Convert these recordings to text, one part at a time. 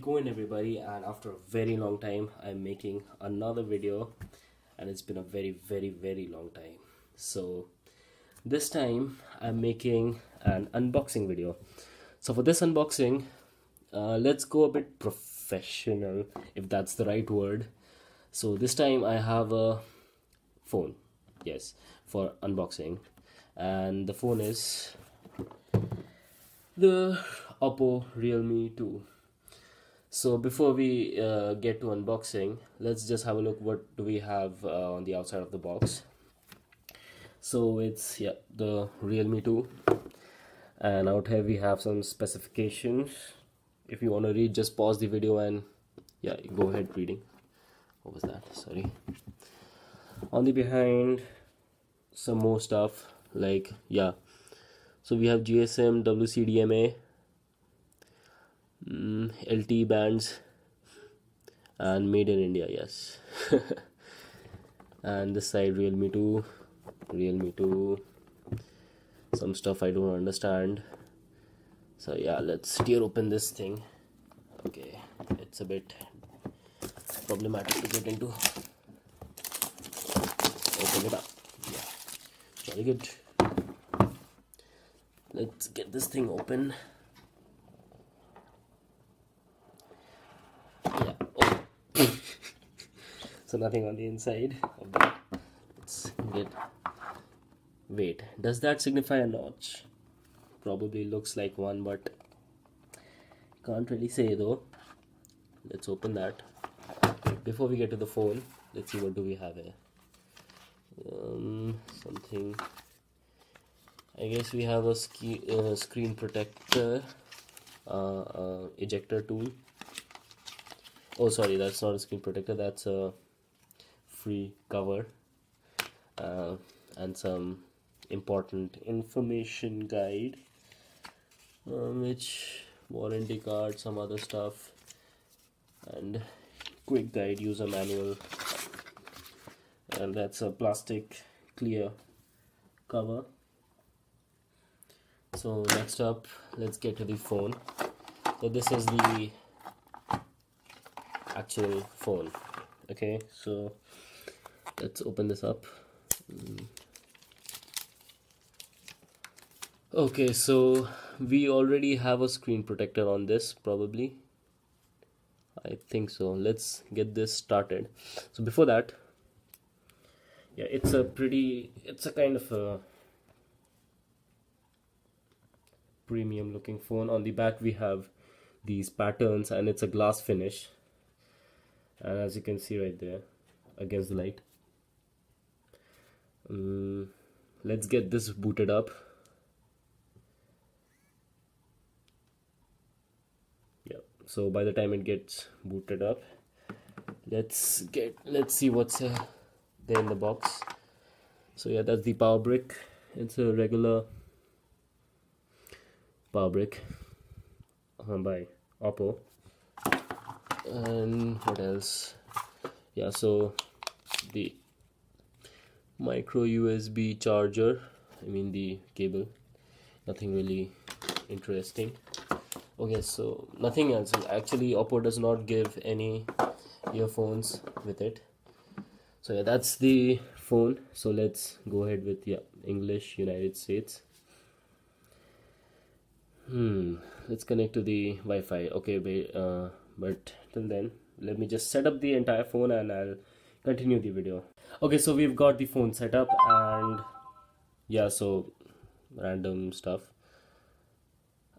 going, everybody? And after a very long time I'm making another video, and it's been a very long time. So this time I'm making an unboxing video. So for this unboxing, let's go a bit professional, if that's the right word. So this time I have a phone, yes, for unboxing, and the phone is the Oppo Realme 2. So before we get to unboxing, let's just have a look what do we have on the outside of the box. So it's the Realme 2, and out here we have some specifications. If you want to read, just pause the video and go ahead reading. What was that? Sorry. On the behind, some more stuff like so we have GSM, WCDMA, LTE bands, and made in India, yes. And this side, Realme 2, some stuff I don't understand. So let's tear open this thing. Okay, it's a bit problematic to get into. Open it up. Jolly good. Let's get this thing open. So nothing on the inside of that. Let's get. Wait, does that signify a notch? Probably looks like one, but can't really say though. Let's open that. Before we get to the phone, let's see what do we have here. Something. I guess we have a screen protector, ejector tool. Oh, sorry, that's not a screen protector. That's a free cover, and some important information guide, which warranty card, some other stuff, and quick guide, user manual, and that's a plastic clear cover. So next up, let's get to the phone. So this is the actual phone. Okay, so let's open this up. Okay, so we already have a screen protector on this, probably. I think so. Let's get this started. So before that, it's a kind of a premium looking phone. On the back we have these patterns, and it's a glass finish, and as you can see right there against the light. Let's get this booted up. So by the time it gets booted up, let's see what's there in the box. So that's the power brick. It's a regular power brick by Oppo. And what else? So the micro USB charger, I mean the cable, nothing really interesting. Okay, so nothing else. Actually, Oppo does not give any earphones with it. So that's the phone. So let's go ahead with English, United States. Let's connect to the Wi-Fi. Okay, but till then, let me just set up the entire phone and I'll continue the video. Okay, so we've got the phone set up, and so random stuff.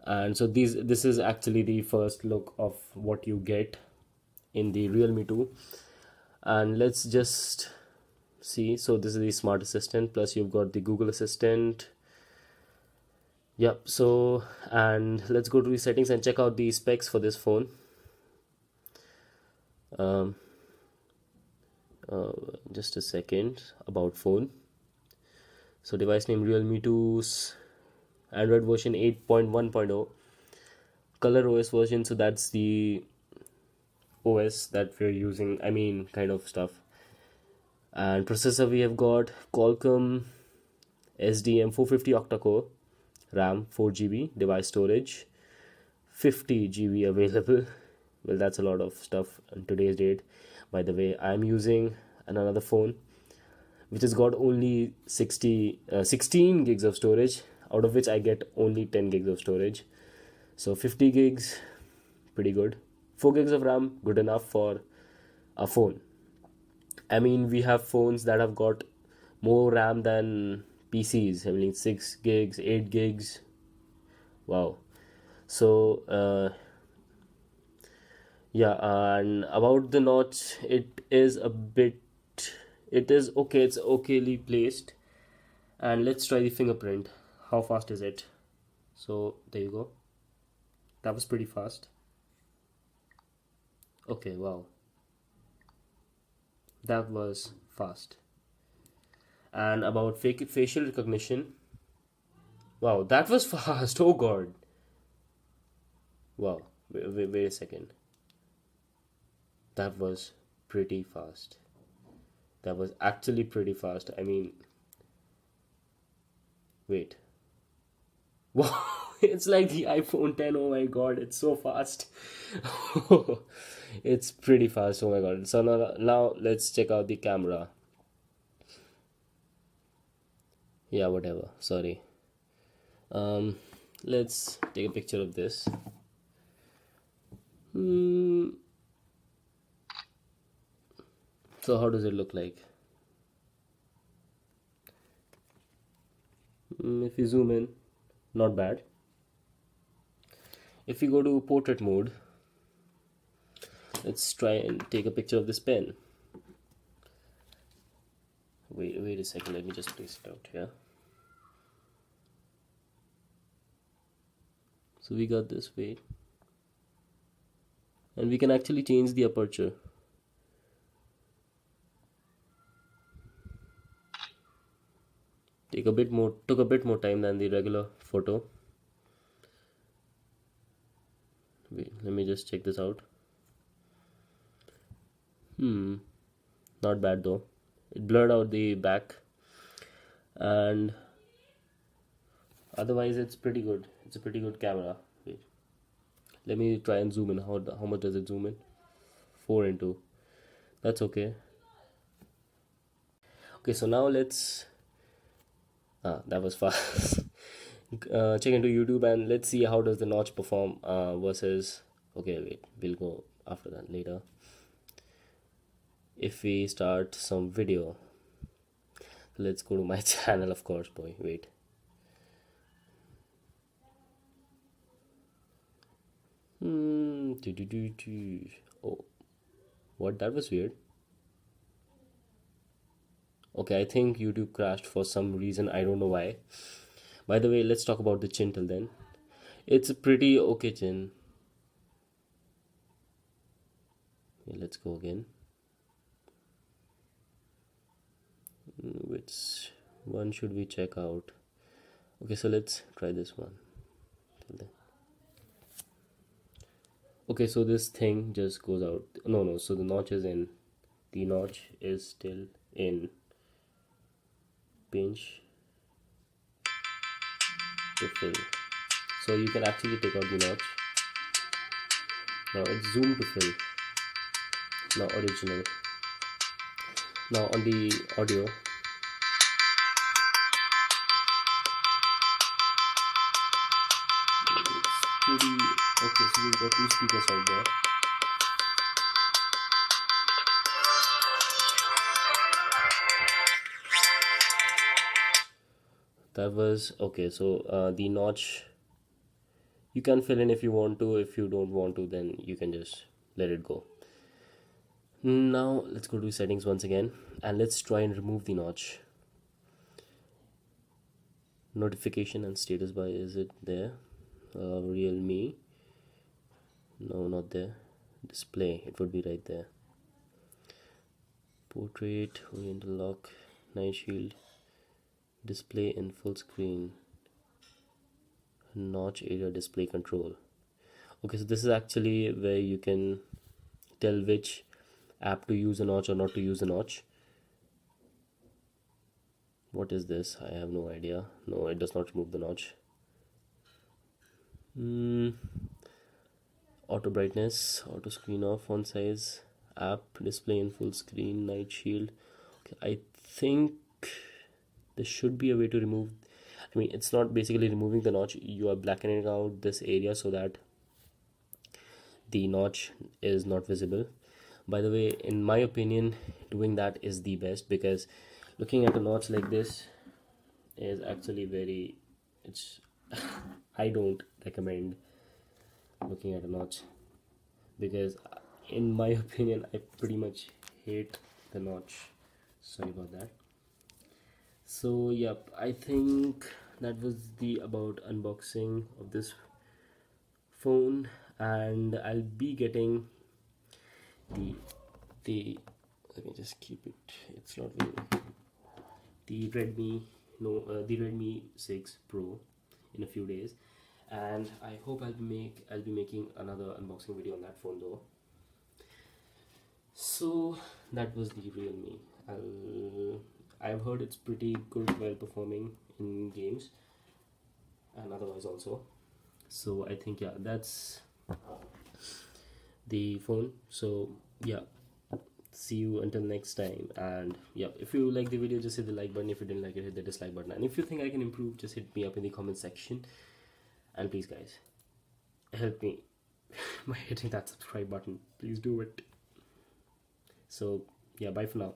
And so this is actually the first look of what you get in the Realme 2. And let's just see. So this is the smart assistant, plus you've got the Google Assistant. So, and let's go to the settings and check out the specs for this phone. Just a second. About phone. So device name Realme 2's Android version 8.1.0, color OS version, so that's the OS that we're using, I mean kind of stuff. And processor, we have got Qualcomm SDM 450 octa-core, RAM 4 GB, device storage 50 GB available, Well, that's a lot of stuff in today's date. By the way, I'm using another phone which has got only 16 gigs of storage, out of which I get only 10 gigs of storage. So 50 gigs, pretty good. 4 gigs of RAM, good enough for a phone. I mean, we have phones that have got more RAM than PCs. I mean, 6 gigs, 8 gigs. Wow. So, yeah, and about the notch, it is okay, it's okayly placed. And let's try the fingerprint. How fast is it? So, there you go. That was pretty fast. Okay, wow. That was fast. And about fake facial recognition, wow, that was fast. Oh god. Wow. Wait a second. That was pretty fast. That was actually pretty fast. I mean, wait. Wow, it's like the iPhone 10. Oh my god, it's so fast. It's pretty fast. Oh my god. So now let's check out the camera. Yeah, whatever. Sorry. Um, let's take a picture of this. Hmm. So how does it look like? If you zoom in, not bad. If you go to portrait mode, let's try and take a picture of this pen. Wait a second. Let me just place it out here. So we got this way, and we can actually change the aperture. Took a bit more time than the regular photo. Wait, let me just check this out. Not bad though. It blurred out the back, and otherwise it's pretty good. It's a pretty good camera. Wait, let me try and zoom in. How much does it zoom in? 4 into. That's okay. Okay, so now let's. That was fast. Check into YouTube and let's see how does the notch perform versus. Okay, wait. We'll go after that later. If we start some video, let's go to my channel, of course. Boy, wait. Oh, what? That was weird. Okay, I think YouTube crashed for some reason. I don't know why. By the way, let's talk about the chin till then. It's a pretty okay chin. Okay, let's go again. Which one should we check out? Okay, so let's try this one. Okay, so this thing just goes out. No, so the notch is in. The notch is still in. Pinch to fill. So you can actually take out the notch. Now it's zoom to fill. Now original. Now on the audio, it's pretty okay. So we've got two speakers out there. That was okay. So the notch, you can fill in if you want to. If you don't want to, then you can just let it go. Now let's go to settings once again and let's try and remove the notch. Notification and status bar, is it there? Realme, no, not there. Display, it would be right there. Portrait, oriental lock, night shield, display in full screen, notch area display control. Okay, so this is actually where you can tell which app to use a notch or not to use a notch. What is this? I have no idea. No, it does not remove the notch. auto brightness, auto screen off, font size, app, display in full screen, night shield. Okay, I think there should be a way to remove, I mean, it's not basically removing the notch, you are blackening out this area so that the notch is not visible. By the way, in my opinion, doing that is the best, because looking at a notch like this is actually very, it's I don't recommend looking at a notch, because in my opinion I pretty much hate the notch. Sorry about that. So yep, I think that was the about unboxing of this phone, and I'll be getting the the let me just keep it, it's not very, the Redmi, no, the Redmi 6 Pro in a few days, and I hope I'll be making another unboxing video on that phone though. So that was the Realme. I've heard it's pretty good, well performing in games and otherwise also. So I think yeah, that's the phone. So yeah, see you until next time. And yeah, if you like the video, just hit the like button. If you didn't like it, hit the dislike button. And if you think I can improve, just hit me up in the comment section. And please guys, help me by hitting that subscribe button. Please do it. So yeah, bye for now.